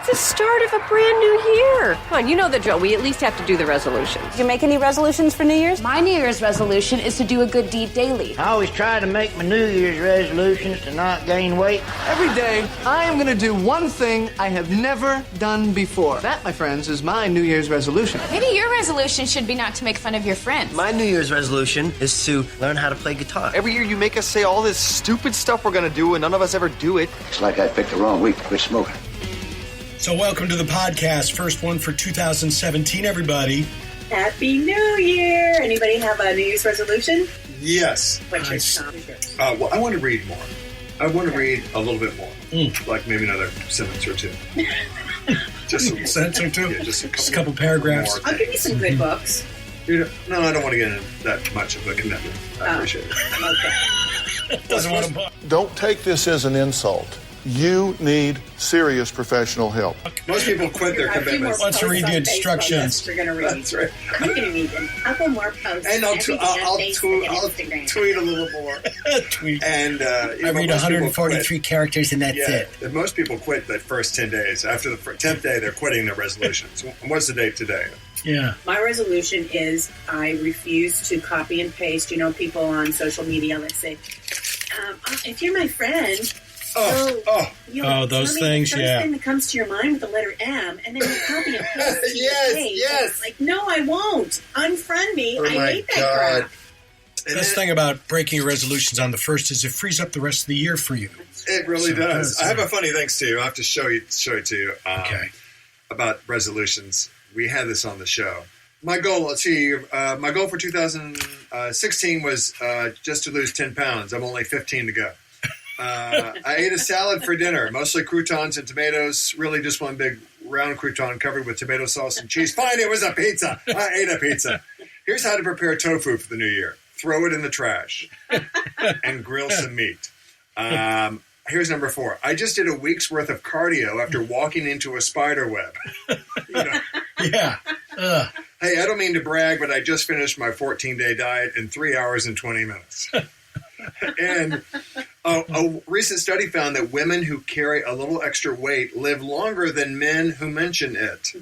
It's the start of a brand new year. Come on, you know the drill. We at least have to do the resolutions. Did you make any resolutions for New Year's? My New Year's resolution is to do a good deed daily. I always try to make my New Year's resolutions to not gain weight. Every day, I am going to do one thing I have never done before. That, my friends, is my New Year's resolution. Maybe your resolution should be not to make fun of your friends. My New Year's resolution is to learn how to play guitar. Every year you make us say all this stupid stuff we're going to do, and none of us ever do it. It's like I picked the wrong week to quit smoking. So welcome to the podcast. First one for 2017, everybody. Happy New Year! Anybody have a New Year's resolution? Yes. What's yours, Tom? Well, I want to read more. I want to read a little bit more. Like maybe another sentence or two. Just a sentence or two? Yeah, just a couple paragraphs. I'll give you some good books. No, I don't want to get into that much of a commitment. I appreciate it. Okay. Doesn't want to. Don't take this as an insult. You need serious professional help. Most people quit their commitments. Let's read the instructions. We're going to read. That's right. I'm going to read them. I'll go more posts. And I'll tweet a little more. Tweet. And I read 143 characters and that's it. Most people quit that first 10 days. After the 10th day, they're quitting their resolutions. What's the date today? Yeah. My resolution is I refuse to copy and paste. You know, people on social media, let's say, if you're my friend... those things, the first thing that comes to your mind with the letter M, and then you copy and paste it. Yes. Like, no, I won't. Unfriend me. Oh, I my hate that God. crap. The best thing about breaking your resolutions on the first is it frees up the rest of the year for you. It really does. I have a funny thing, Steve. I have to show it to you. Okay. About resolutions. We had this on the show. My goal, my goal for 2016 was just to lose 10 pounds. I'm only 15 to go. I ate a salad for dinner, mostly croutons and tomatoes, really just one big round crouton covered with tomato sauce and cheese. Fine, it was a pizza. I ate a pizza. Here's how to prepare tofu for the new year. Throw it in the trash and grill some meat. Here's number 4. I just did a week's worth of cardio after walking into a spider web. Yeah. Hey, I don't mean to brag, but I just finished my 14-day diet in 3 hours and 20 minutes. And a recent study found that women who carry a little extra weight live longer than men who mention it.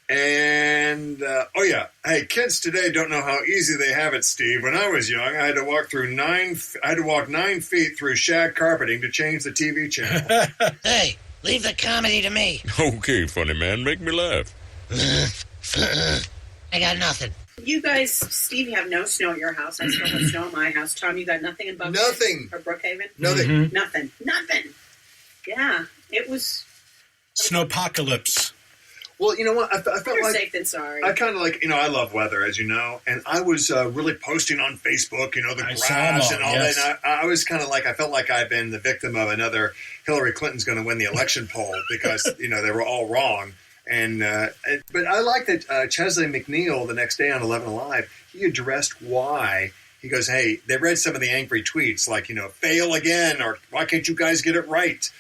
And, hey, kids today don't know how easy they have it, Steve. When I was young, I had to walk 9 feet through shag carpeting to change the TV channel. Hey, leave the comedy to me. Okay, funny man, make me laugh. I got nothing. You guys, Steve, you have no snow at your house. I still have snow at my house. Tom, you got nothing in Buckhead? Nothing. Or Brookhaven? Nothing. Nothing. Yeah, it was... Snowpocalypse. Well, you know what? I felt Better like... safe than sorry. I kind of like, I love weather, as you know, and I was really posting on Facebook, the graphs and all that. And I was kind of like, I felt like I've been the victim of another Hillary Clinton's going to win the election poll because, they were all wrong. But I like that Chesley McNeil, the next day on 11 Alive, he addressed why. He goes, hey, they read some of the angry tweets like, fail again, or why can't you guys get it right?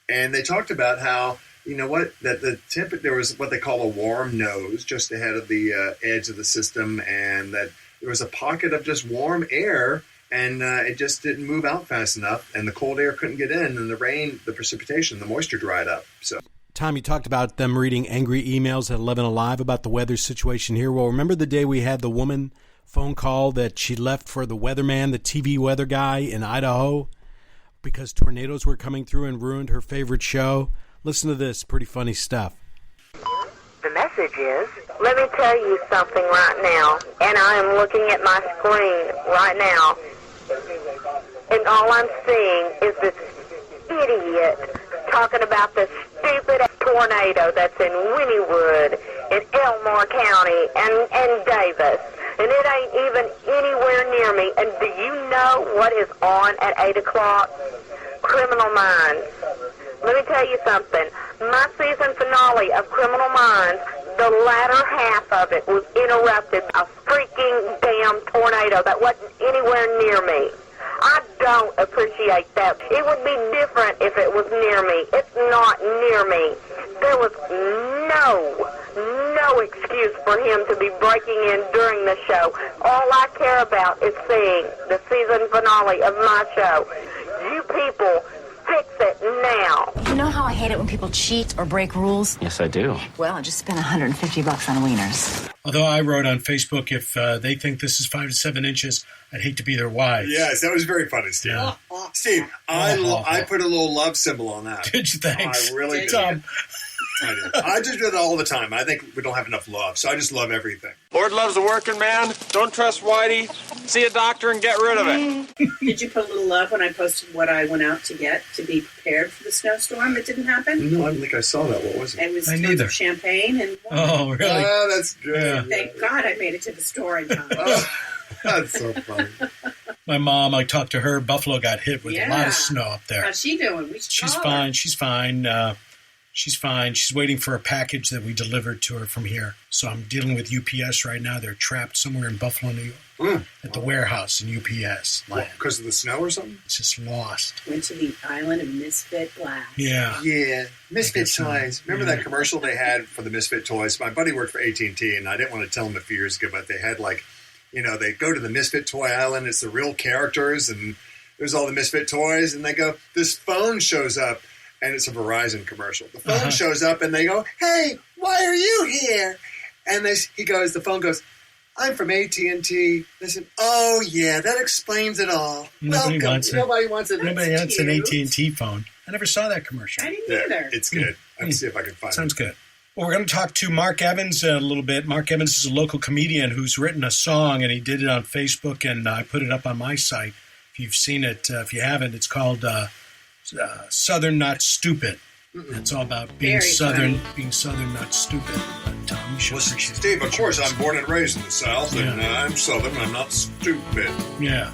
And they talked about how, that there was what they call a warm nose just ahead of the edge of the system, and that there was a pocket of just warm air, and it just didn't move out fast enough, and the cold air couldn't get in, and the rain, the precipitation, the moisture dried up. So, Tom, you talked about them reading angry emails at 11 Alive about the weather situation here. Well, remember the day we had the woman phone call that she left for the weatherman, the TV weather guy in Idaho, because tornadoes were coming through and ruined her favorite show? Listen to this. Pretty funny stuff. The message is, let me tell you something right now, and I am looking at my screen right now, and all I'm seeing is this idiot talking about the stupid tornado that's in Wynnewood, in Elmore County, and Davis, and it ain't even anywhere near me. And do you know what is on at 8 o'clock? Criminal Minds. Let me tell you something. My season finale of Criminal Minds, the latter half of it was interrupted by a freaking damn tornado that wasn't anywhere near me. I don't appreciate that. It would be different if it was near me. It's not near me. There was no excuse for him to be breaking in during the show. All I care about is seeing the season finale of my show. You people, fix it now. know how I hate it when people cheat or break rules? Yes, I do. Well, I just spent $150 on wieners. Although I wrote on Facebook, if they think this is 5 to 7 inches, I'd hate to be their wife. Yes, that was very funny, Steve. Yeah. Steve, I put a little love symbol on that. Did you? Thanks. I really did. Tom. I did. I just do it all the time. I think we don't have enough love, so I just love everything. Lord loves a working man. Don't trust Whitey. See a doctor and get rid of it. Did you put a little love when I posted what I went out to get to be prepared for the snowstorm that didn't happen? No, I don't think I saw that. What was it? It was tons of champagne and wine. Oh, really? Oh, that's good. Thank God I made it to the store in time. That's so funny. My mom, I talked to her. Buffalo got hit with a lot of snow up there. How's she doing? She's fine. She's fine. She's fine. She's waiting for a package that we delivered to her from here. So I'm dealing with UPS right now. They're trapped somewhere in Buffalo, New York, at the warehouse in UPS. Because of the snow or something? It's just lost. Went to the island of Misfit Glass. Yeah. Yeah. Misfit Toys. Remember that commercial they had for the Misfit Toys? My buddy worked for AT&T, and I didn't want to tell him a few years ago, but they had they go to the Misfit Toy Island. It's the real characters, and there's all the Misfit toys, and they go, this phone shows up. And it's a Verizon commercial. The phone shows up, and they go, "Hey, why are you here?" And the phone goes, "I'm from AT&T." They said, "Oh yeah, that explains it all." Nobody wants an cute. AT&T phone. I never saw that commercial. I didn't either. It's good. Let me see if I can find it. Sounds good. Well, we're going to talk to Mark Evans a little bit. Mark Evans is a local comedian who's written a song, and he did it on Facebook, and I put it up on my site. If you've seen it, if you haven't, it's called Southern Not Stupid. It's all about being Southern, not stupid. Tom, you should appreciate it. Steve, of course, I'm born and raised in the South, and I'm Southern. I'm not stupid. Yeah.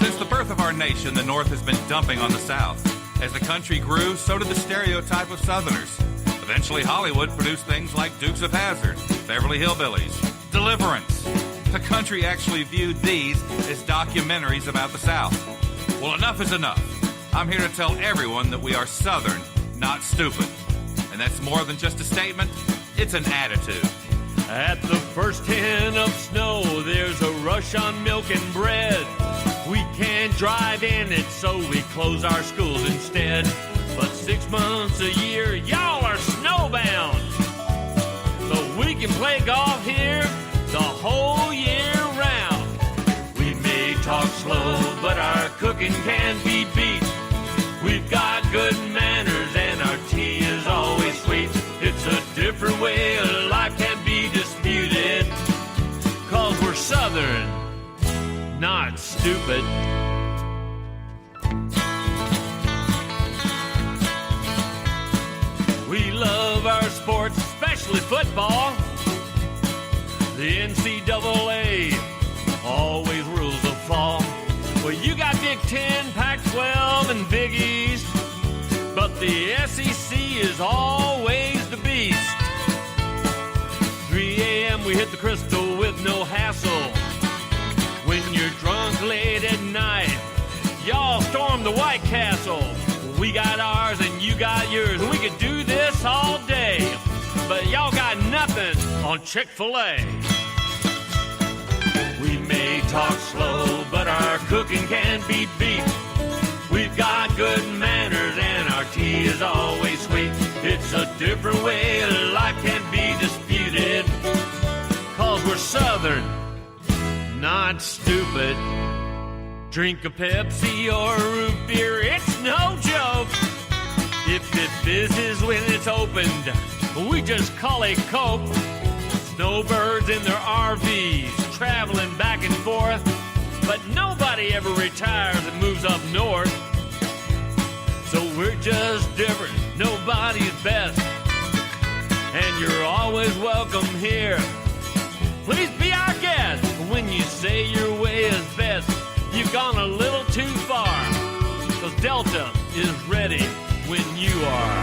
Since the birth of our nation, the North has been dumping on the South. As the country grew, so did the stereotype of Southerners. Eventually, Hollywood produced things like Dukes of Hazzard, Beverly Hillbillies, Deliverance. The country actually viewed these as documentaries about the South. Well, enough is enough. I'm here to tell everyone that we are Southern, not stupid. And that's more than just a statement, it's an attitude. At the first hint of snow, there's a rush on milk and bread. We can't drive in it, so we close our schools instead. But 6 months a year, y'all are snowbound. So we can play golf here the whole year round. We may talk slow, but our cooking can be beat. We've got good manners and our tea is always sweet. It's a different way life can be disputed. 'Cause we're Southern, not stupid. We love our sports, especially football. The NCAA always rules the fall. Well, you got Big Ten, Pac-12, and Big East, but the SEC is always the beast. 3 a.m. we hit the Crystal with no hassle. When you're drunk late at night, y'all storm the White Castle. We got ours and you got yours. We could do this all day, but y'all got nothing on Chick-fil-A. We may talk slow, but our cooking can be beat. We've got good manners and our tea is always sweet. It's a different way life can be disputed. 'Cause we're Southern, not stupid. Drink a Pepsi or a root beer, it's no joke. If it fizzes when it's opened, we just call it Coke. Snowbirds in their RVs, traveling back and forth, but nobody ever retires and moves up north. So we're just different, nobody's best, and you're always welcome here. Please be our guest. When you say your way is best, you've gone a little too far, 'cause Delta is ready when you are.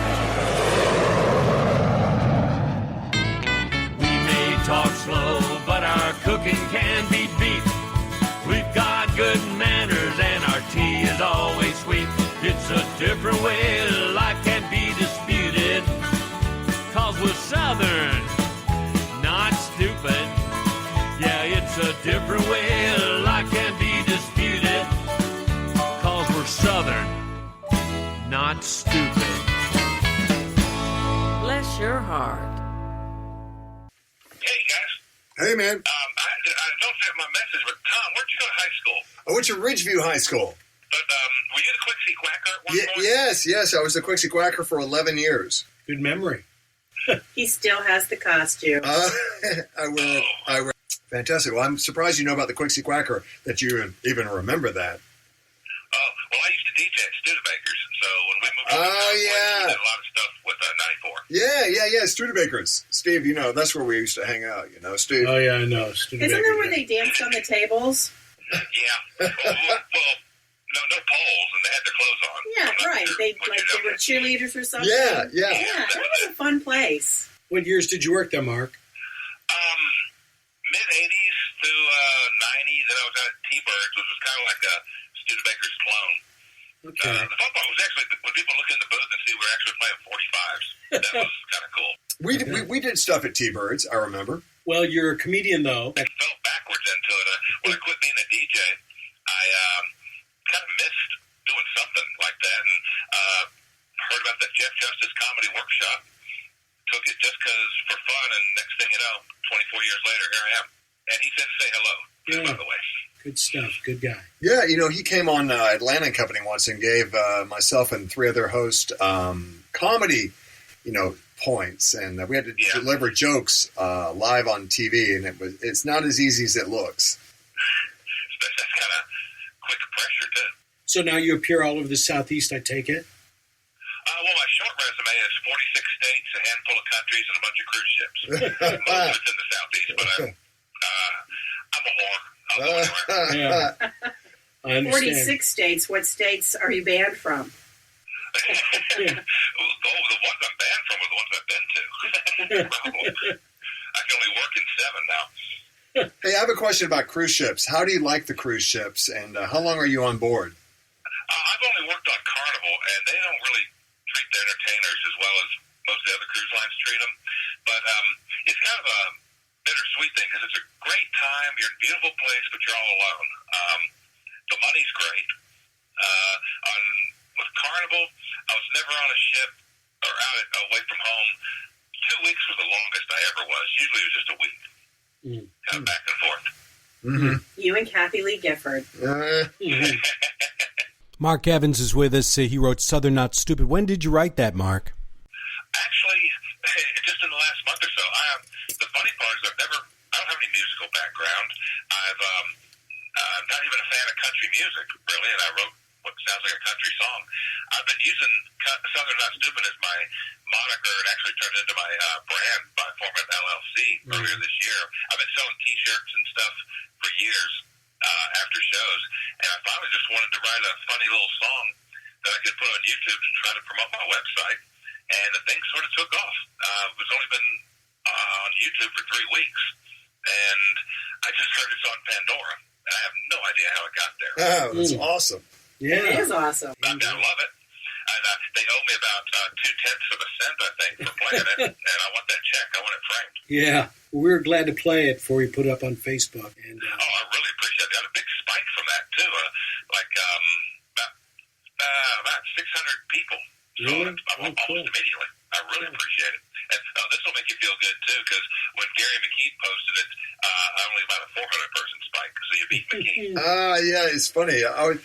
We may talk slow, but our cooking can be beat. We've got good manners and our tea is always sweet. It's a different way life can be disputed. 'Cause we're Southern, not stupid. Yeah, it's a different way life can be disputed. 'Cause we're Southern, not stupid. bless your heart. Hey, guys. Hey, man. I don't get my message, but Tom, where'd you go to high school? I went to Ridgeview High School. But were you the Quixie Quacker at one point? Yes. I was the Quixie Quacker for 11 years. Good memory. He still has the costume. I wear. Fantastic. Well, I'm surprised you know about the Quixie Quacker, that you even remember that. Oh, well, I used to DJ at Studebakers, so when we moved we did a lot of stuff with 94. Yeah. Studebakers. Steve, that's where we used to hang out, Steve. Oh, yeah, I know. Studebakers. Isn't that where they danced on the tables? Yeah. Well, no poles, and they had their clothes on. Yeah, right. They were cheerleaders or something. Yeah. Yeah, that was a fun place. What years did you work there, Mark? Mid-'80s through '90s, and I was out at T-Birds, which was kind of like a Studebakers clone. Okay. The fun part was actually when people look in the booth and see we're actually playing 45s. That was kind of cool. We did stuff at T-Birds, I remember. Well, you're a comedian, though. I fell backwards into it. When I quit being a DJ, I kind of missed doing something like that, and heard about the Jeff Justice Comedy Workshop. Took it just because for fun, and next thing you know, 24 years later, here I am. And he said to say hello, by the way. Good stuff. Good guy. Yeah, he came on Atlanta & Company once and gave myself and 3 other hosts comedy, points, and we had to deliver jokes live on TV, and it's not as easy as it looks. That's kind of quick pressure, too. So now you appear all over the Southeast, I take it? Well, my short resume is 46 states, a handful of countries, and a bunch of cruise ships. Most of it's in the Southeast, but I'm a whore. I'll go anywhere. Yeah. I understand. 46 states. What states are you banned from? The ones I'm banned from are the ones I've been to. I can only work in 7 now. Hey, I have a question about cruise ships. How do you like the cruise ships, and how long are you on board? I've only worked on Carnival, and they don't really treat their entertainers as well as most of the other cruise lines treat them. But it's kind of a bittersweet thing because it's a great time. You're in a beautiful place, but you're all alone. The money's great. With Carnival, I was never on a ship or away from home. 2 weeks was the longest I ever was. Usually it was just a week. Kind of back and forth. Mm-hmm. You and Kathy Lee Gifford. Mark Evans is with us. He wrote Southern Not Stupid. When did you write that, Mark? Actually, just in the last month or so. The funny part is I don't have any musical background. I'm not even a fan of country music, really, and I wrote what sounds like a country song. I've been using Southern Not Stupid as my moniker, and actually turned into my brand by forming an LLC earlier this year. I've been selling T-shirts and stuff for years after shows, and I finally just wanted to write a funny little song that I could put on YouTube to try to promote my website, and the thing sort of took off. It's only been on YouTube for 3 weeks, and I just heard it's on Pandora, and I have no idea how it got there. Oh, that's awesome. Yeah. It is awesome. I love it. And they owe me about 0.2 of a cent, I think, for playing it, and I want that check. I want it framed. Yeah. We were glad to play it before we put it up on Facebook. And I really appreciate it. Got a big spike from that, too. About 600 people. So almost immediately. I really appreciate it. And this will make you feel good, too, because when Gary McKee posted it, only about a 400-person spike, so you beat McKee. Yeah, it's funny. I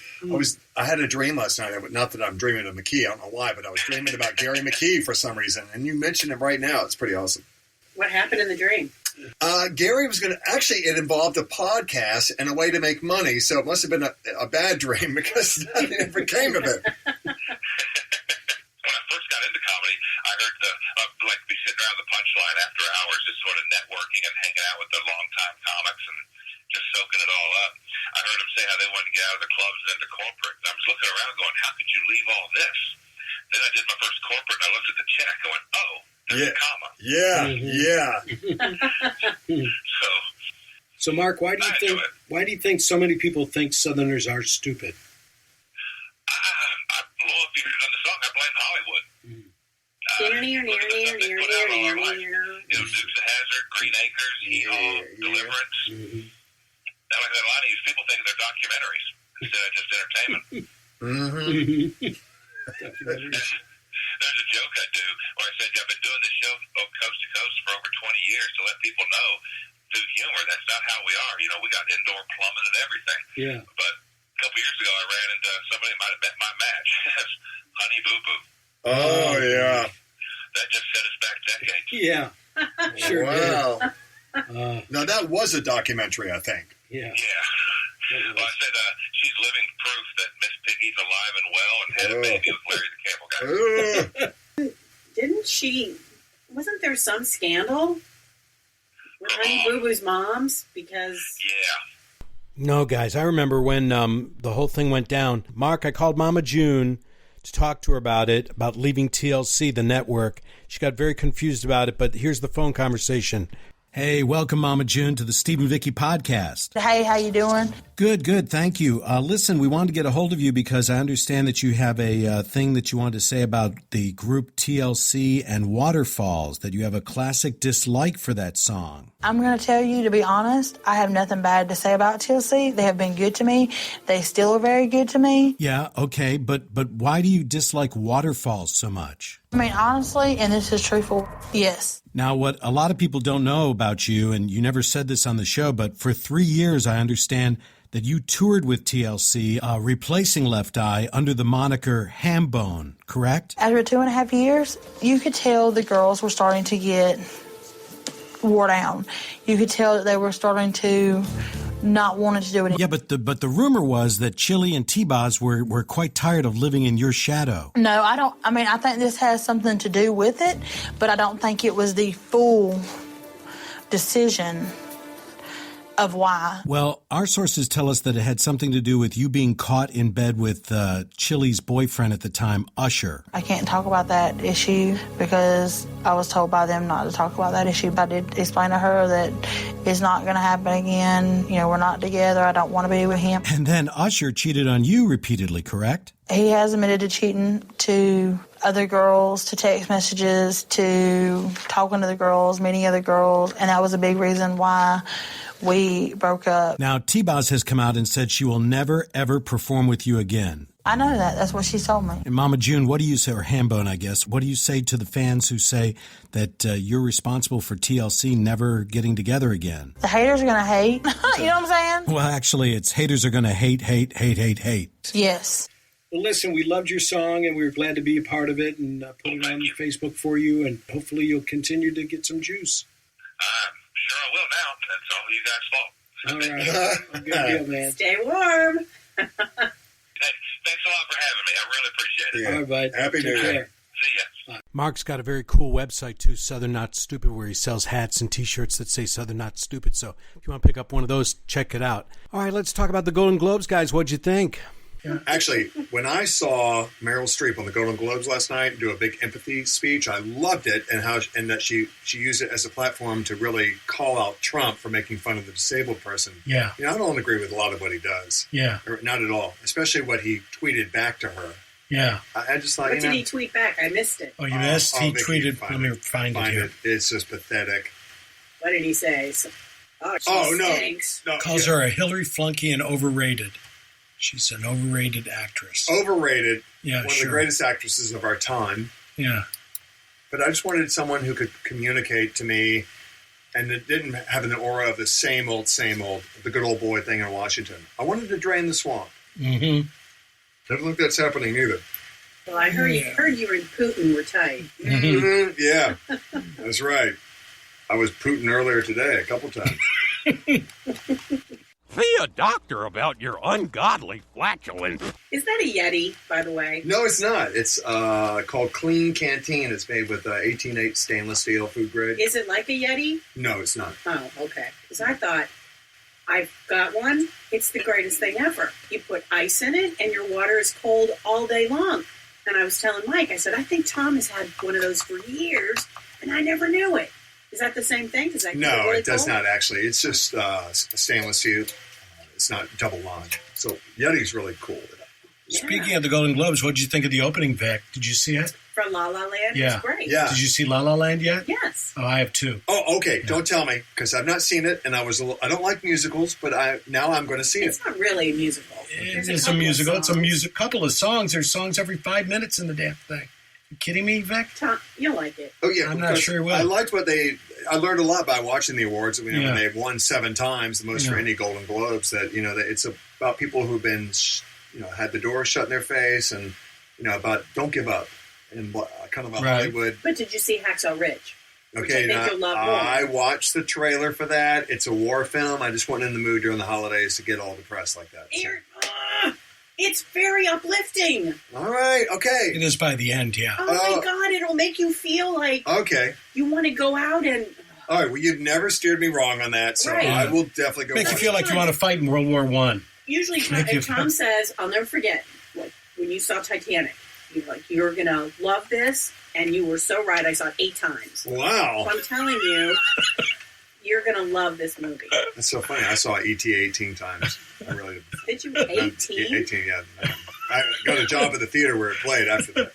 had a dream last night. Not that I'm dreaming of McKee. I don't know why, but I was dreaming about Gary McKee for some reason. And you mentioned him right now. It's pretty awesome. What happened in the dream? Gary was going to... Actually, it involved a podcast and a way to make money, so it must have been a bad dream because nothing ever came of it. When I first got into comedy, I heard be sitting around the punchline after hours, just sort of networking and hanging out with the longtime comics and just soaking it all up. I heard them say how they wanted to get out of the clubs and into corporate. And I was looking around going, how could you leave all this? Then I did my first corporate, and I looked at the check and went, oh, there's a comma. Yeah. So, Mark, why do you think so many people think Southerners are stupid? Well, if you've done the song, I blame Hollywood. Dukes of Hazzard, Green Acres, Hee-Haw, Deliverance. Now, like a lot of these people think they're documentaries instead of just entertainment. There's a joke I do where I said, I've been doing this show host for over 20 years to let people know through humor that's not how we are. We got indoor plumbing and everything. Yeah. But a couple years ago, I ran into somebody that might have met my match. Honey Boo Boo. Oh, yeah. That just set us back decades. Yeah. Sure. Wow. Now, that was a documentary, I think. Yeah. Yeah. Well, I said she's living proof that Miss Piggy's alive and well and had a baby with Larry the Cable Guy. Didn't she? Wasn't there some scandal with Honey Boo Boo's moms? Because No, guys, I remember when the whole thing went down. Mark, I called Mama June to talk to her about it, about leaving TLC, the network. She got very confused about it, but here's the phone conversation. Hey, welcome, Mama June, to the Steve and Vikki podcast. Hey, how you doing? Good, thank you. Listen, we wanted to get a hold of you because I understand that you have a thing that you wanted to say about the group TLC and Waterfalls, that you have a classic dislike for that song. I'm going to tell you, to be honest, I have nothing bad to say about TLC. They have been good to me. They still are very good to me. Yeah, okay, but why do you dislike Waterfalls so much? I mean, honestly, and this is truthful, yes. Now, what a lot of people don't know about you, and you never said this on the show, but for 3 years, I understand that you toured with TLC, replacing Left Eye under the moniker Hambone, correct? After 2.5 years, you could tell the girls were starting to get wore down. You could tell that they were starting to not wanting to do it. Yeah, but the rumor was that Chili and T-Boz were quite tired of living in your shadow. No, I don't. I mean, I think this has something to do with it, but I don't think it was the full decision of why. Well, our sources tell us that it had something to do with you being caught in bed with Chili's boyfriend at the time, Usher. I can't talk about that issue because I was told by them not to talk about that issue. But I did explain to her that it's not going to happen again. We're not together. I don't want to be with him. And then Usher cheated on you repeatedly, correct? He has admitted to cheating to other girls, to text messages, to talking to the girls, meeting other girls, and that was a big reason why we broke up. Now, T-Boz has come out and said she will never, ever perform with you again. I know that. That's what she told me. And Mama June, what do you say, or Hambone, I guess, what do you say to the fans who say that you're responsible for TLC never getting together again? The haters are going to hate. You know what I'm saying? Well, actually, it's haters are going to hate. Yes. Well, listen, we loved your song, and we were glad to be a part of it and put it on Facebook for you, and hopefully you'll continue to get some juice. Sure I will now. That's all you guys' fault. All right. Good deal, man. Stay warm. Thanks a lot for having me. I really appreciate it. Yeah. All right, bud. Happy New Year. See ya. Mark's got a very cool website, too, Southern Not Stupid, where he sells hats and T-shirts that say Southern Not Stupid. So if you want to pick up one of those, check it out. All right, let's talk about the Golden Globes, guys. What'd you think? Actually, when I saw Meryl Streep on the Golden Globes last night do a big empathy speech, I loved it, and that she used it as a platform to really call out Trump for making fun of the disabled person. Yeah. I don't agree with a lot of what he does. Yeah. Or not at all, especially what he tweeted back to her. Yeah. I just thought, What did he tweet back? I missed it. Oh, you missed? He Vikki, tweeted, let me find it here. It's just pathetic. What did he say? She stinks. No. Calls her a Hillary flunky and overrated. She's an overrated actress. Overrated. Yeah, One of the greatest actresses of our time. Yeah. But I just wanted someone who could communicate to me and that didn't have an aura of the same old, the good old boy thing in Washington. I wanted to drain the swamp. Mm-hmm. Doesn't look that's happening either. Well, I heard you and Putin were tight. Mm-hmm. Yeah, that's right. I was Putin earlier today a couple times. See a doctor about your ungodly flatulence. Is that a Yeti, by the way? No, it's not. It's called Clean Canteen. It's made with 18-8 stainless steel food grade. Is it like a Yeti? No, it's not. Oh, okay. Because I thought, I've got one. It's the greatest thing ever. You put ice in it, and your water is cold all day long. And I was telling Mike, I said, I think Tom has had one of those for years, and I never knew it. Is that the same thing? No, it does not actually. It's just stainless steel. It's not double lined. So Yeti's really cool. Speaking of the Golden Globes, what did you think of the opening, Vic? Did you see it? From La La Land? Yeah. It's great. Yeah. Did you see La La Land yet? Yes. Oh, I have too. Oh, okay. Yeah. Don't tell me, because I've not seen it, and I don't like musicals, but now I'm going to see it. It's not really a musical. It's a musical. It's a couple of songs. There's songs every 5 minutes in the damn thing. You kidding me, Vic? Tom, you'll like it. Oh yeah, I'm not sure it will. I liked I learned a lot by watching the awards. I mean, when they've won 7 times, the most for any Golden Globes. That that it's about people who've been had the door shut in their face, and about don't give up, and kind of a Hollywood. But did you see Hacksaw Ridge? Okay, which I think you'll love more. I watched the trailer for that. It's a war film. I just wasn't in the mood during the holidays to get all depressed like that. So. It's very uplifting. All right, okay. It is by the end, yeah. Oh my God, it'll make you feel like you want to go out and... All right, well, you've never steered me wrong on that, so I will definitely go. Make you feel like you want to fight in World War I. Usually, Tom says, I'll never forget, like, when you saw Titanic, you're going to love this, and you were so right. I saw it 8 times. Wow. So I'm telling you, you're going to love this movie. That's so funny. I saw E.T. 18 times. I really did. You 18? 18, yeah. I got a job at the theater where it played after that.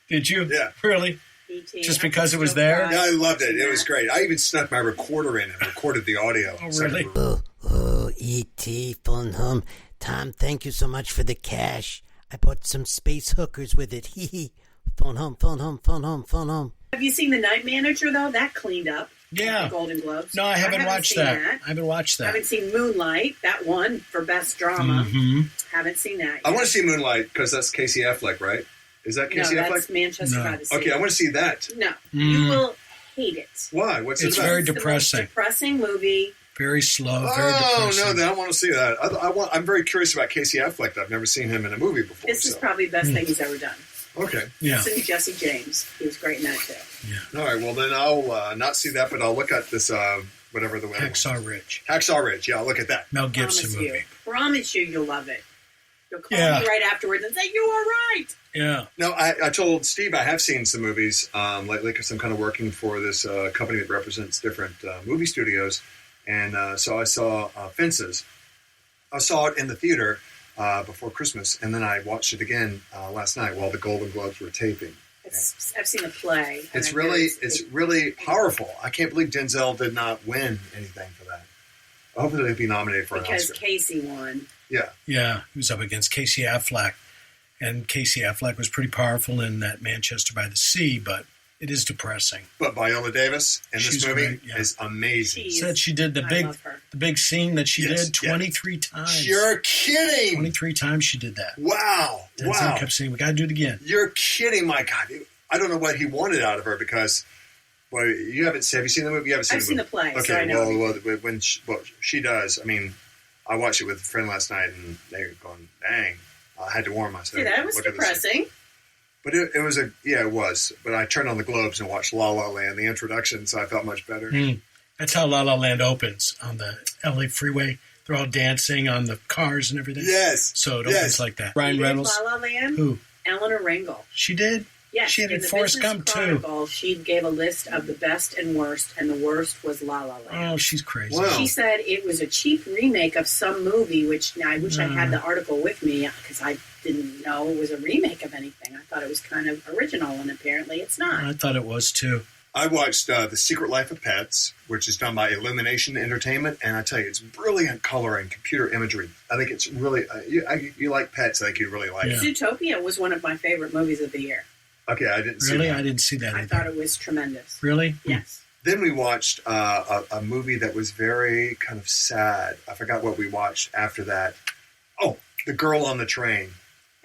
Did you? Yeah. Really? E.T. Just because it was there? Yeah, I loved it. It was great. I even snuck my recorder in and recorded the audio. Oh, really? Oh, E.T. phone home. Tom, thank you so much for the cash. I bought some space hookers with it. Hee hee. Phone home, phone home, phone home, phone home. Have you seen The Night Manager, though? That cleaned up. Yeah. The Golden Globes. No, I haven't watched that. I haven't watched that. I haven't seen Moonlight. That won for Best Drama. Mm-hmm. Haven't seen that yet. I want to see Moonlight because that's Casey Affleck, right? Is that Casey Affleck? No, that's Manchester by the Sea. Okay, I want to see that. No, you will hate it. Why? What's it about? It's very depressing. The most depressing movie. Very slow, very depressing. Oh, no, I want to see that. I'm very curious about Casey Affleck. I've never seen him in a movie before. This is probably the best thing he's ever done. Okay. Yeah. Listen to Jesse James. He was great in that, too. Yeah. All right, well, then I'll not see that, but I'll look at this, whatever the Hacksaw Ridge. Hacksaw Ridge, yeah, I'll look at that. Mel Gibson movie. Promise you'll love it. You'll call me right afterwards and say, you are right. Yeah. No, I told Steve I have seen some movies lately because I'm kind of working for this company that represents different movie studios. And so I saw Fences. I saw it in the theater before Christmas, and then I watched it again last night while the Golden Globes were taping. I've seen a play. It's really powerful. I can't believe Denzel did not win anything for that. I hope that he'd be nominated for an Oscar. Because Casey won. Yeah. Yeah, he was up against Casey Affleck. And Casey Affleck was pretty powerful in that Manchester by the Sea, but it is depressing. But Viola Davis in this movie is amazing. Said she did the big scene that she did 23 times. You're kidding! 23 times she did that. Wow. Denzel kept saying, we got to do it again. You're kidding, my God. I don't know what he wanted out of her because, well, have you seen the movie? You haven't seen I've seen the play, okay, so I know. Well, when she does, I mean, I watched it with a friend last night and they were going, dang. I had to warn myself. Yeah, that was depressing. But it was it was. But I turned on the Globes and watched La La Land, the introduction, so I felt much better. That's how La La Land opens on the LA freeway. They're all dancing on the cars and everything. Yes. So it opens like that. Ryan Reynolds. La La Land? Who? Eleanor Ringel. She did? Yes. She had in a Forrest Gump too. She gave a list of the best and worst, and the worst was La La Land. Oh, she's crazy. Wow. She said it was a cheap remake of some movie, which I wish I had the article with me because I didn't know it was a remake of anything. I thought it was kind of original, and apparently it's not. I thought it was too. I watched The Secret Life of Pets, which is done by Illumination Entertainment, and I tell you, it's brilliant color and computer imagery. I think it's really, you like pets, I think you'd really like it. Zootopia was one of my favorite movies of the year. Okay, I didn't see that. Really? I didn't see that either. I thought it was tremendous. Really? Yes. Then we watched a movie that was very kind of sad. I forgot what we watched after that. Oh, The Girl on the Train.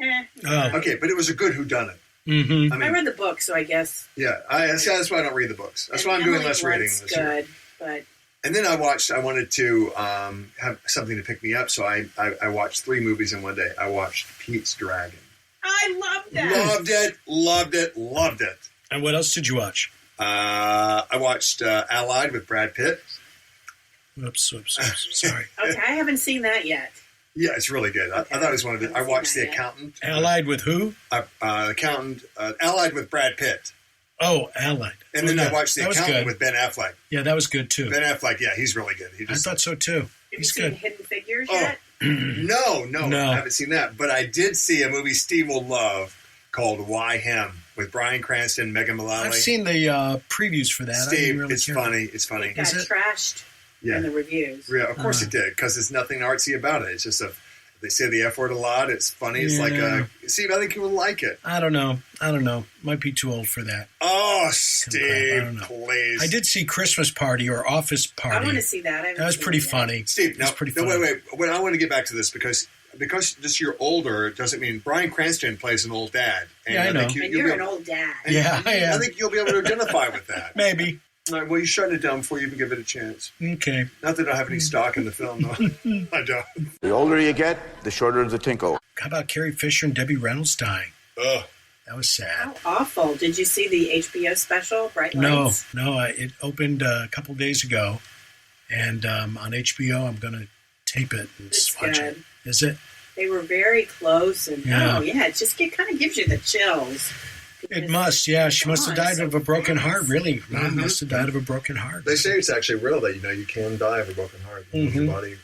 Okay, but it was a good whodunit. Mm-hmm. I read the book, so I guess. Yeah, that's why I don't read the books. That's why I'm doing less reading this year. But. And then I wanted to have something to pick me up, so I watched 3 movies in one day. I watched Pete's Dragon. I loved that. Loved it. And what else did you watch? I watched Allied with Brad Pitt. Oops. Sorry. Okay, I haven't seen that yet. Yeah, it's really good. I thought it was one of the... I watched The Accountant. Allied with who? Accountant. Allied with Brad Pitt. Oh, Allied. And then I watched The Accountant with Ben Affleck. Yeah, that was good too. Ben Affleck, yeah, he's really good. I thought so too. He's good. Have you seen Hidden Figures yet? No, I haven't seen that. But I did see a movie Steve will love called Why Him with Bryan Cranston, Megan Mullally. I've seen the previews for that. Steve, really it's funny. It's funny. It got trashed in the reviews. Yeah, of course it did, because there's nothing artsy about it. It's just a They say the F word a lot. It's funny. It's like, Steve, I think you would like it. I don't know. Might be too old for that. Oh, Steve, please. I did see Christmas Party or Office Party. I want to see that. That was pretty funny. Steve, no, wait. I want to get back to this because this you're older doesn't mean Bryan Cranston plays an old dad. And I know. And you're an old dad. Yeah, I am. I think you'll be able to identify with that. Maybe. All right, well, you're shutting it down before you even give it a chance. Okay. Not that I have any stock in the film, though. I don't. The older you get, the shorter the tinkle. How about Carrie Fisher and Debbie Reynolds dying? Ugh. That was sad. How awful. Did you see the HBO special, Bright Lights? No. It opened a couple days ago, and on HBO, I'm going to tape it and watch it. Is it? They were very close, and it just kind of gives you the chills. It must, yeah. She must have died of a broken heart, really. Mm-hmm. Must have died of a broken heart. They say it's actually real that, you can die of a broken heart. Your body,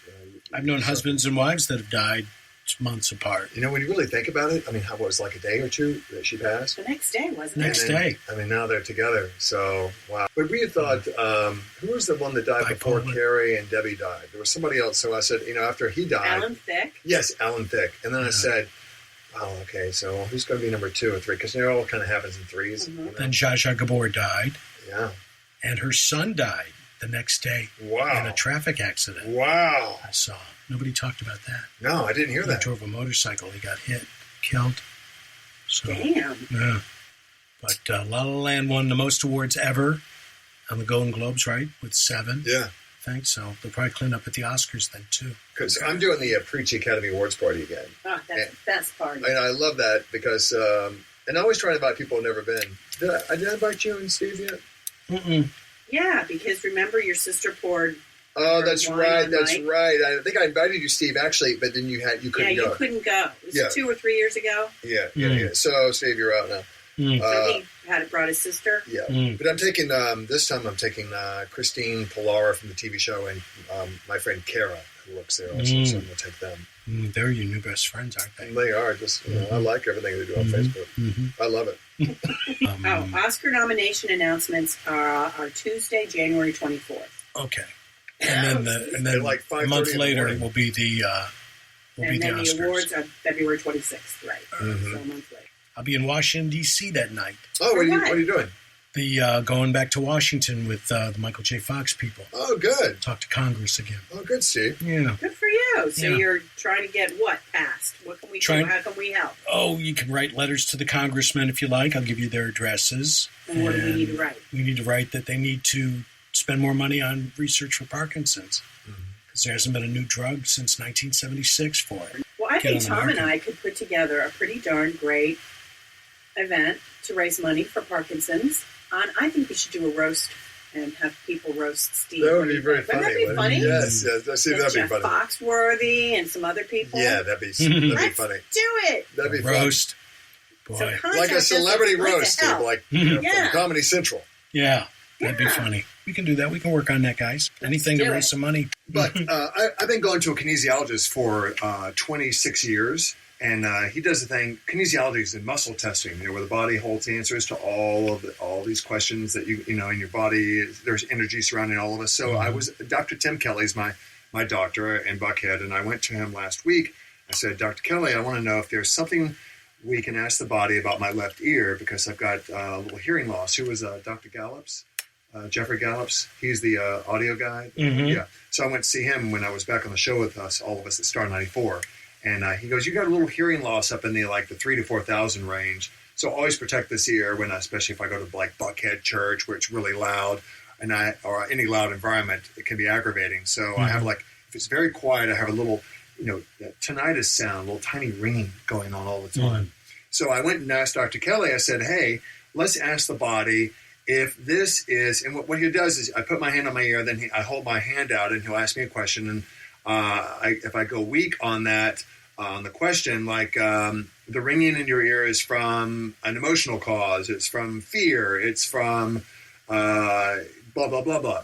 I've known husbands and wives that have died months apart. When you really think about it, how it was like a day or two that she passed? The next day, wasn't it? Next day. Now they're together, so wow. But we had thought, who was the one that died before Carrie and Debbie died? There was somebody else, so I said, after he died. Alan Thicke? Yes, Alan Thicke. And then I said, oh, okay, so who's going to be number 2 and 3? Because it all kind of happens in threes. Mm-hmm. Then Zsa Zsa Gabor died. Yeah. And her son died the next day. Wow. In a traffic accident. Wow. I saw. Nobody talked about that. No, I didn't hear that. He drove a motorcycle. He got hit, killed. So, damn. Yeah. But La La Land won the most awards ever on the Golden Globes, right? With 7. Yeah. I think so. They'll probably clean up at the Oscars then, too. Because I'm doing the Preachy Academy Awards party again. Oh, that's the best party. And I love that because, and I always try to invite people who've never been. Did I invite you and Steve yet? Mm-mm. Yeah, because remember your sister poured. Oh, that's right. That's right. I think I invited you, Steve, actually, but then you couldn't go. Yeah, you couldn't go. It was 2 or 3 years ago. Yeah. So, Steve, you're out now. So he had brought his sister. Yeah, but I'm taking this time. I'm taking Christine Pilar from the TV show and my friend Kara who works there also. So I'm gonna take them. They're your new best friends, aren't they? They are. Just I like everything they do on Facebook. I love it. Oscar nomination announcements are Tuesday, January 24th. Okay, and then like a month later will be the Oscars. The awards are February 26th, right? So a month later. I'll be in Washington, D.C. that night. Oh, what are you doing? Going back to Washington with the Michael J. Fox people. Oh, good. Talk to Congress again. Oh, good, Steve. Yeah. Good for you. So you're trying to get what passed? What can we do? How can we help? Oh, you can write letters to the congressmen if you like. I'll give you their addresses. And what do we need to write? We need to write that they need to spend more money on research for Parkinson's. Because there hasn't been a new drug since 1976 for it. Well, I think Tom and I could put together a pretty darn great event to raise money for Parkinson's. I think we should do a roast and have people roast Steve. That would be very funny. Wouldn't that be funny? Yes. See, that'd be Jeff funny. Foxworthy and some other people. Yeah, that'd be funny. Do it. That'd be roast. Boy. Like a celebrity roast, Steve, from Comedy Central. Yeah, that'd be funny. We can do that. We can work on that, guys. Anything to raise some money. But I've been going to a kinesiologist for 26 years. And he does the thing. Kinesiology is in muscle testing, where the body holds answers to all these questions that you in your body. There's energy surrounding all of us. So I was Dr. Tim Kelly's my doctor in Buckhead, and I went to him last week. I said, Dr. Kelly, I want to know if there's something we can ask the body about my left ear because I've got a little hearing loss. Who was Dr. Gallups? Jeffrey Gallups. He's the audio guy. Yeah. So I went to see him when I was back on the show with us, all of us at Star 94. And he goes, you got a little hearing loss up in the 3,000 to 4,000 range. So always protect this ear especially if I go to Buckhead Church where it's really loud, or any loud environment, it can be aggravating. So I have if it's very quiet, I have a little, that tinnitus sound, a little tiny ringing going on all the time. So I went and asked Dr. Kelly. I said, hey, let's ask the body if this is, and what he does is I put my hand on my ear, then I hold my hand out and he'll ask me a question, and if I go weak on that, on the question, the ringing in your ear is from an emotional cause, it's from fear, it's from blah, blah, blah, blah.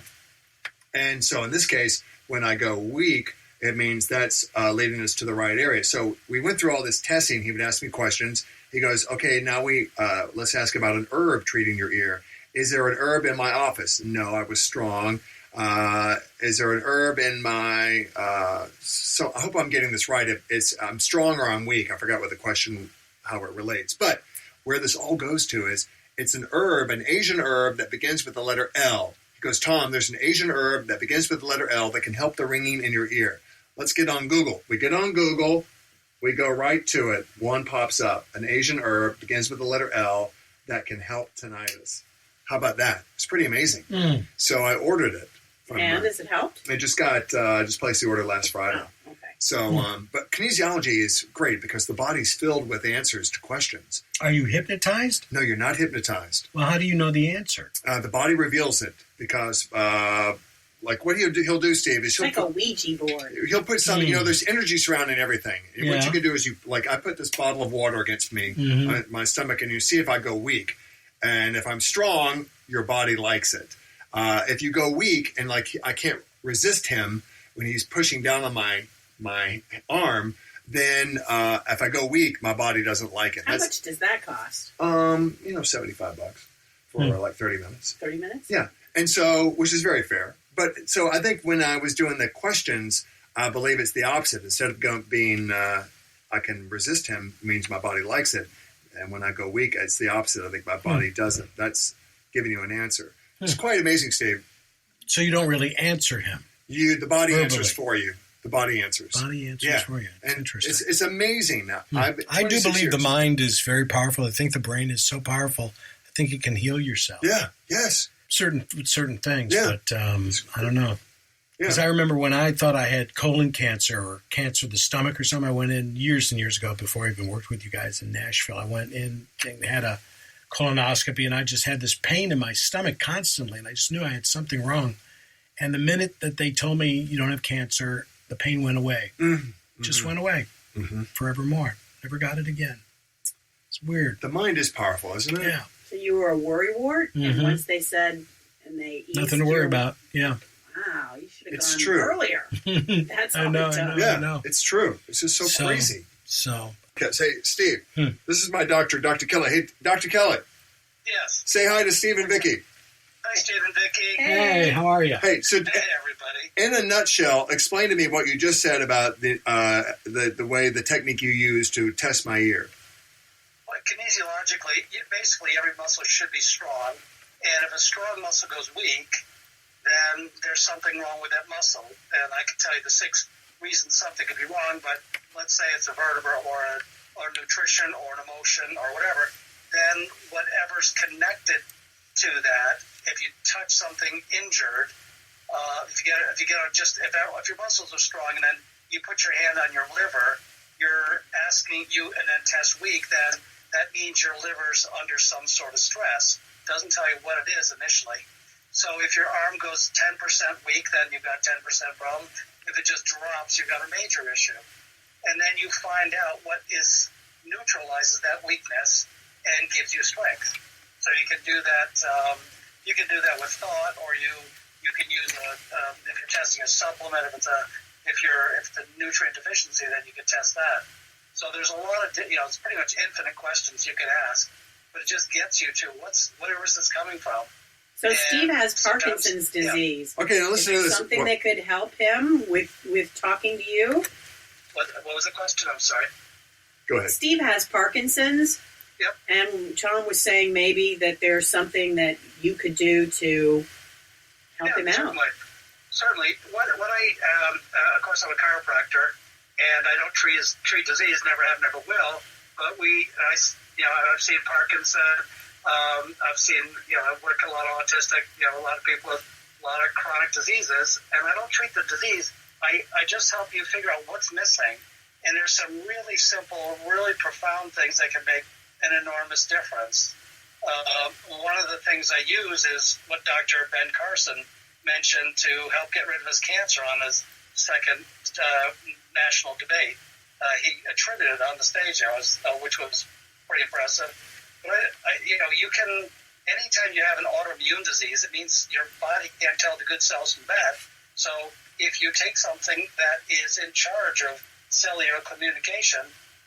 And so in this case, when I go weak, it means that's leading us to the right area. So we went through all this testing. He would ask me questions. He goes, okay, now let's ask about an herb treating your ear. Is there an herb in my office? No, I was strong. Is there an herb in my? So I hope I'm getting this right. If I'm strong or I'm weak. I forgot what the question, how it relates. But where this all goes to is it's an herb, an Asian herb that begins with the letter L. He goes, Tom, there's an Asian herb that begins with the letter L that can help the ringing in your ear. Let's get on Google. We get on Google. We go right to it. One pops up. An Asian herb begins with the letter L that can help tinnitus. How about that? It's pretty amazing. So I ordered it. And has it helped? I just placed the order last Friday. Oh, okay. So, but kinesiology is great because the body's filled with answers to questions. Are you hypnotized? No, you're not hypnotized. Well, how do you know the answer? The body reveals it because, like what he'll do, Steve, is like a Ouija board. He'll put something, there's energy surrounding everything. Yeah. What you can do is I put this bottle of water against me, my stomach, and you see if I go weak. And if I'm strong, your body likes it. If you go weak and I can't resist him when he's pushing down on my arm, then if I go weak, my body doesn't like it. How much does that cost? $75 for like 30 minutes. 30 minutes? Yeah. And so, which is very fair. But so I think when I was doing the questions, I believe it's the opposite. Instead of being, I can resist him, means my body likes it. And when I go weak, it's the opposite. I think my body doesn't. That's giving you an answer. It's quite amazing, Steve. So you don't really answer him? The body verbally answers for you. The body answers. Body answers for you. That's interesting. It's amazing. I do believe the mind is very powerful. I think the brain is so powerful. I think it can heal yourself. Yeah. Yes. Certain things. Yeah. But I don't know. Because I remember when I thought I had colon cancer or cancer of the stomach or something, I went in years and years ago before I even worked with you guys in Nashville. I went in and had a colonoscopy, and I just had this pain in my stomach constantly, and I just knew I had something wrong. And the minute that they told me you don't have cancer, the pain went away. Just went away forevermore. Never got it again. It's weird. The mind is powerful, isn't it? Yeah. So you were a worrywart, and once they said, and they eased nothing to worry about. Yeah. Wow, you should have gone true. earlier. That's all I know. It's true. It's just so crazy. Okay, say, Steve, this is my doctor, Dr. Kelly. Hey, Dr. Kelly. Yes. Say hi to Steve and Vikki. Hi, Steve and Vikki. Hey, how are you? Hey, so hey, everybody. In a nutshell, explain to me what you just said about the way, the technique you use to test my ear. Well, kinesiologically, basically every muscle should be strong, and if a strong muscle goes weak, then there's something wrong with that muscle. And I can tell you the 6 reasons something could be wrong, but let's say it's a vertebra or nutrition or an emotion or whatever, then whatever's connected to that, if you touch something injured, if your muscles are strong and then you put your hand on your liver, you're asking you and then test weak, then that means your liver's under some sort of stress. Doesn't tell you what it is initially. So if your arm goes 10% weak, then you've got 10% problem. If it just drops, you've got a major issue. And then you find out what neutralizes that weakness and gives you strength. So you can do that. You can do that with thought, or you can use if you're testing a supplement. If it's a nutrient deficiency, then you can test that. So there's a lot of it's pretty much infinite questions you can ask, but it just gets you to where is this coming from. So Steve has Parkinson's disease. Okay, now listen to this. Something that could help him with talking to you? What was the question? I'm sorry. Go ahead. Steve has Parkinson's. Yep. And Tom was saying maybe that there's something that you could do to help him out. Certainly. What I, of course, I'm a chiropractor, and I don't treat disease, never have, never will. But I've seen Parkinson. I've seen, I work a lot of autistic, a lot of people with a lot of chronic diseases, and I don't treat the disease. I just help you figure out what's missing. And there's some really simple, really profound things that can make an enormous difference. One of the things I use is what Dr. Ben Carson mentioned to help get rid of his cancer on his second national debate. He attributed it on the stage, which was pretty impressive. But you can, anytime you have an autoimmune disease, it means your body can't tell the good cells from bad. So if you take something that is in charge of cellular communication,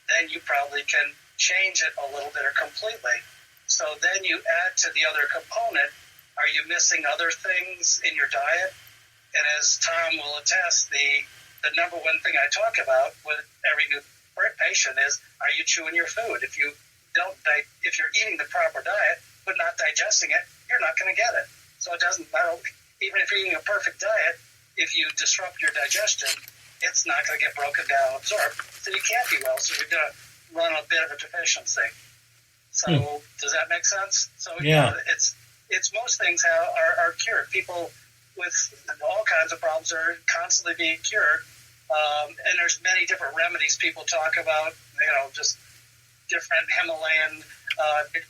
then you probably can change it a little bit or completely. So then you add to the other component, are you missing other things in your diet? And as Tom will attest, the number one thing I talk about with every new patient is, are you chewing your food? If you're eating the proper diet but not digesting it, you're not going to get it. So it doesn't matter. Even if you're eating a perfect diet, if you disrupt your digestion, it's not going to get broken down and absorbed. So you can't be well. So you're going to run a bit of a deficiency. So does that make sense? So yeah, it's most things are cured. People with all kinds of problems are constantly being cured. And there's many different remedies people talk about, just different Himalayan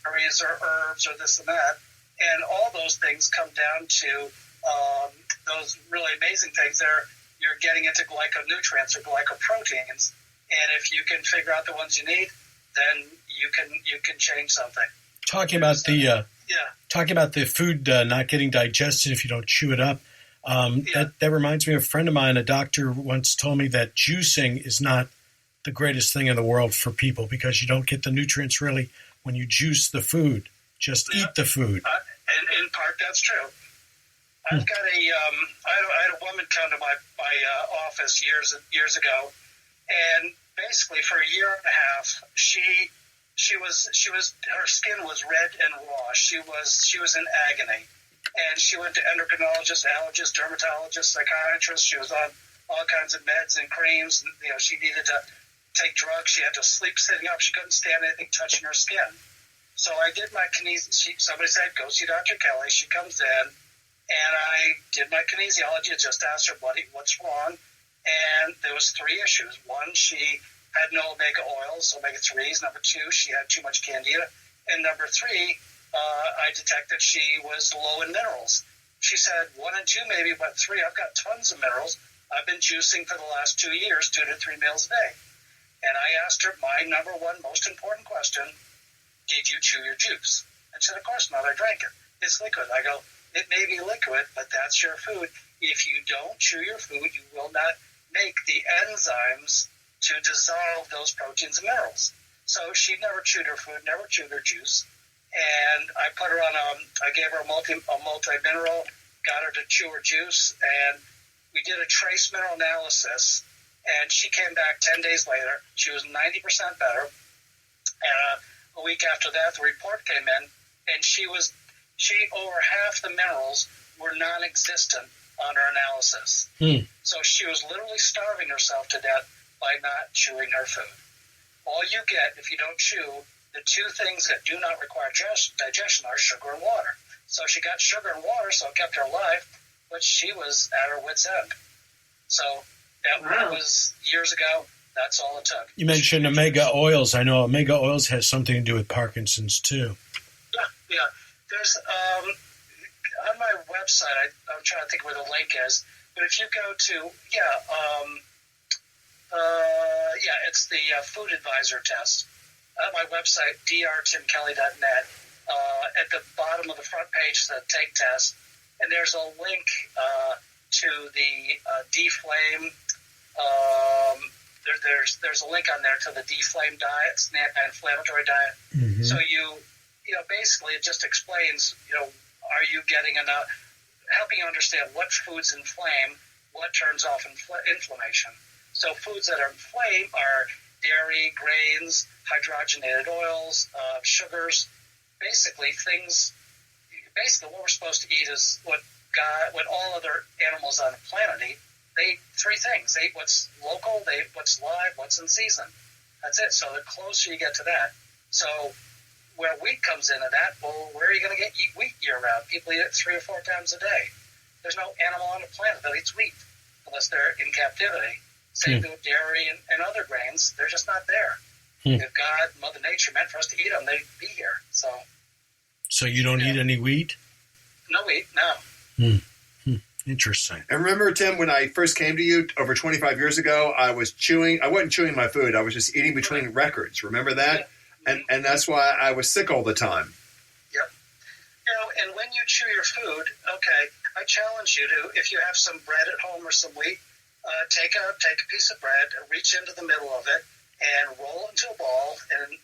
berries or herbs or this and that. And all those things come down to those really amazing things. You're getting into glyconutrients or glycoproteins. And if you can figure out the ones you need, then you can change something. Talking about the food not getting digested if you don't chew it up. That reminds me of a friend of mine. A doctor once told me that juicing is not the greatest thing in the world for people because you don't get the nutrients really when you juice the food. Just eat the food. And in part, that's true. I've got I had a woman come to my office years ago, and basically for a year and a half, she was her skin was red and raw. She was in agony. And she went to endocrinologists, allergists, dermatologists, psychiatrists. She was on all kinds of meds and creams. She needed to take drugs. She had to sleep sitting up. She couldn't stand anything touching her skin. So I did my somebody said, go see Dr. Kelly. She comes in, and I did my kinesiology. I just asked her what's wrong. And there was 3 issues. One, she had no omega oils, omega-3s. Number 2, she had too much candida. And number 3, I detected she was low in minerals. She said 1 and 2 maybe, but 3, I've got tons of minerals. I've been juicing for the last 2 years, 2 to 3 meals a day. And I asked her my number one most important question, did you chew your juice? And she said, of course not, I drank it. It's liquid. I go, it may be liquid, but that's your food. If you don't chew your food, you will not make the enzymes to dissolve those proteins and minerals. So she never chewed her food, never chewed her juice. And I put her on I gave her a multi-mineral, got her to chew her juice, and we did a trace mineral analysis, and she came back 10 days later. She was 90% better. And a week after that, the report came in, and she over half the minerals were non-existent on her analysis. So she was literally starving herself to death by not chewing her food. All you get if you don't chew, the 2 things that do not require digestion are sugar and water. So she got sugar and water, so it kept her alive, but she was at her wit's end. So that was years ago. That's all it took. You mentioned omega oils. I know omega oils has something to do with Parkinson's, too. Yeah. There's, on my website, I'm trying to think where the link is, but if you go to, it's the Food Advisor test. On my website, drtimkelly.net, at the bottom of the front page is the take test, and there's a link to the deflame. There's a link on there to the deflame diet, it's an anti-inflammatory diet. Mm-hmm. So basically it just explains, are you getting enough, helping you understand what foods inflame, what turns off inflammation. So foods that are inflamed are dairy, grains, hydrogenated oils, sugars, basically what we're supposed to eat is what all other animals on the planet eat. They eat 3 things. They eat what's local, they eat what's live, what's in season. That's it. So the closer you get to that. So where wheat comes into that, well, where are you going to eat wheat year-round? People eat it 3 or 4 times a day. There's no animal on the planet that eats wheat unless they're in captivity. Same with dairy and other grains. They're just not there. If God, Mother Nature meant for us to eat them, they'd be here. So you don't eat any wheat? No wheat, no. Interesting. And remember, Tim, when I first came to you over 25 years ago, I wasn't chewing my food. I was just eating between records. Remember that? Yeah. And that's why I was sick all the time. Yep. And when you chew your food, I challenge you to, if you have some bread at home or some wheat, take a piece of bread, reach into the middle of it, and roll it into a ball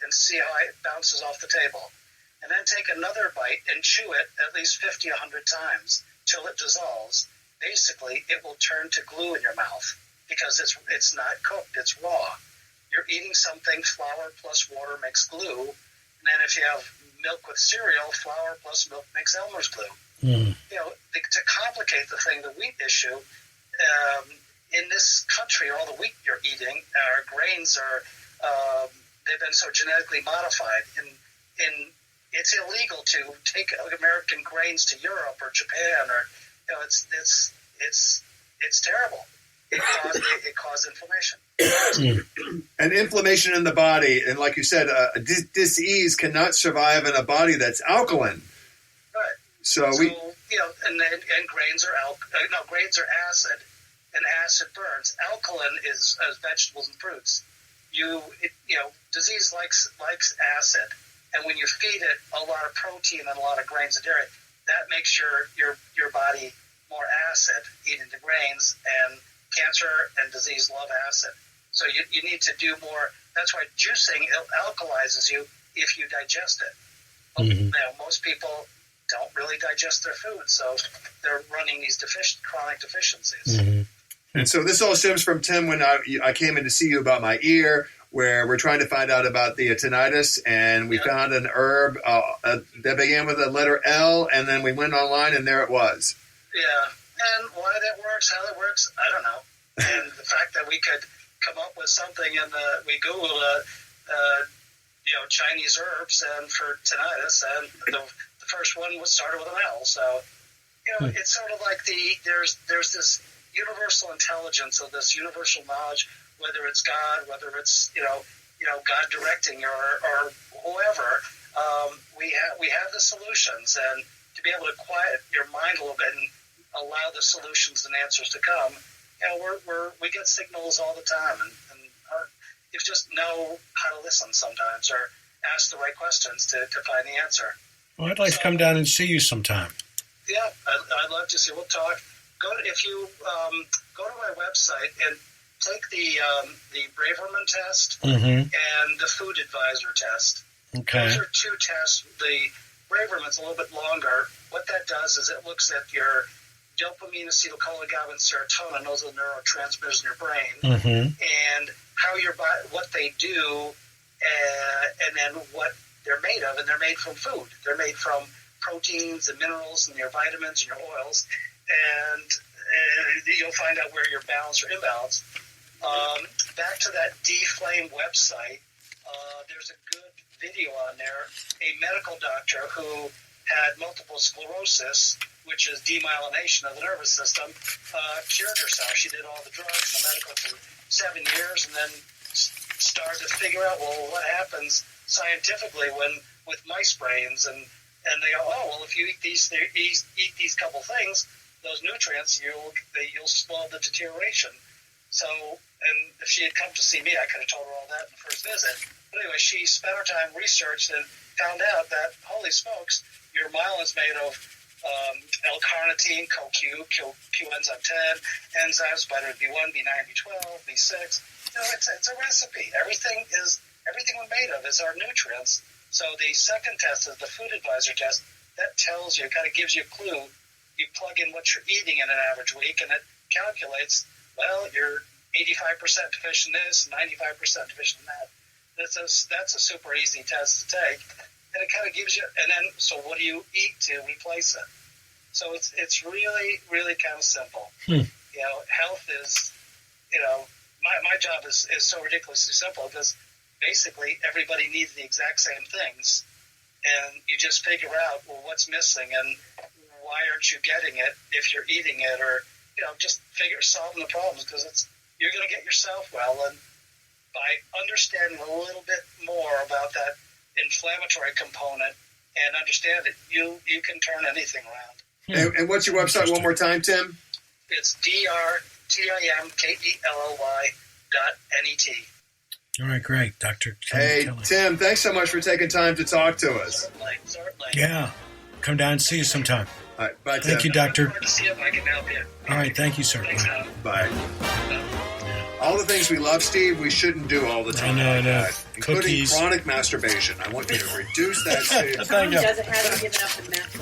and see how it bounces off the table. And then take another bite and chew it at least 50, 100 times till it dissolves. basically it will turn to glue in your mouth because it's not cooked, it's raw. You're eating something, flour plus water makes glue, and then if you have milk with cereal, flour plus milk makes Elmer's glue. Mm. You know, to complicate the thing, the wheat issue, in this country, all the wheat you're eating, our grains are, they've been so genetically modified, and it's illegal to take American grains to Europe or Japan, or it's terrible. It causes inflammation. And inflammation in the body, and like you said, disease cannot survive in a body that's alkaline. Right. So and grains are grains are acid, and acid burns. Alkaline is vegetables and fruits. Disease likes acid, and when you feed it a lot of protein and a lot of grains and dairy, that makes your body more acid eating the grains, and cancer and disease love acid. So you need to do more. That's why juicing alkalizes you if you digest it. Mm-hmm. Most people don't really digest their food, so they're running these chronic deficiencies. Mm-hmm. And so this all stems from, Tim, when I came in to see you about my ear, where we're trying to find out about the tinnitus, and we found an herb that began with the letter L, and then we went online, and there it was. Yeah, and why that works, how that works, I don't know. And the fact that we could come up with something, and we Googled Chinese herbs and for tinnitus, and the first one started with an L. So it's sort of like there's this universal intelligence of this universal knowledge, whether it's God, whether it's God directing or whoever. We have the solutions, and to be able to quiet your mind a little bit and allow the solutions and answers to come. We get signals all the time, and you just know how to listen sometimes, or ask the right questions to find the answer. Well, I'd like to come down and see you sometime. Yeah, I'd love to see. We'll talk. If you go to my website and take the Braverman test Mm-hmm. and the Food Advisor test. Okay. Those are two tests. The Braverman's a little bit longer. What that does is it looks at your dopamine, acetylcholine, and serotonin. Those are the neurotransmitters in your brain, Mm-hmm. and how your body, what they do, and then what they're made of. And they're made from food. They're made from proteins and minerals and your vitamins and your oils. And you'll find out where you're balanced or imbalanced. Back to that D-Flame website, there's a good video on there. A medical doctor who had multiple sclerosis, which is demyelination of the nervous system, cured herself. She did all the drugs and the medical for 7 years, and then started to figure out, well, what happens scientifically with mice brains, and they go, if you eat these couple things, those nutrients, you'll slow the deterioration. So, and if she had come to see me, I could have told her all that in the first visit. But anyway, she spent her time researched and found out that, holy smokes, your myelin's made of L-carnitine, CoQ, coenzyme 10, enzymes, vitamin B1, B9, B12, B6. It's a recipe. Everything we're made of is our nutrients. So the second test is the Food Advisor test. That tells you, kind of gives you a clue. You plug in what you're eating in an average week, and it calculates, well, you're 85% deficient in this, 95% deficient in that. That's a super easy test to take. And it kind of gives you, and then, so what do you eat to replace it? So it's really, really kind of simple. Health is, my job is so ridiculously simple because basically everybody needs the exact same things. And you just figure out, well, what's missing and why aren't you getting it if you're eating it, or, just solving the problems, because you're going to get yourself well. And by understanding a little bit more about that inflammatory component and understand it, you can turn anything around. And what's your website one more time, Tim? It's drtimkelly.net. All right, great, Dr. Hey, Kelly. Tim, thanks so much for taking time to talk to us. Certainly. Yeah, come down and see you sometime. All right, bye, Tim. Thank you, Doctor. To see if I can help you. All right, thank you, sir. Thanks, Bye. All the things we love, Steve, we shouldn't do all the time. I know. Including Cookies. chronic masturbation. I want you to reduce that, Steve. Tom doesn't have given up the meth,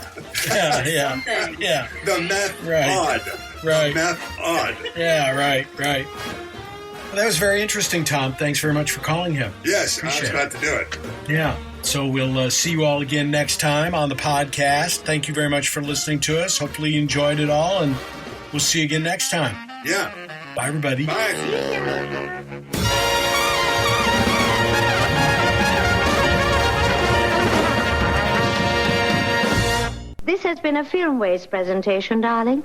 though. Yeah. The meth odd. Right. The meth odd. Yeah, right. Well, that was very interesting, Tom. Thanks very much for calling him. Yes, I was Appreciate about to do it. Yeah. So we'll see you all again next time on the podcast. Thank you very much for listening to us. Hopefully you enjoyed it all, and we'll see you again next time. Yeah. Bye, everybody. Bye. This has been a Film Waste presentation, darling.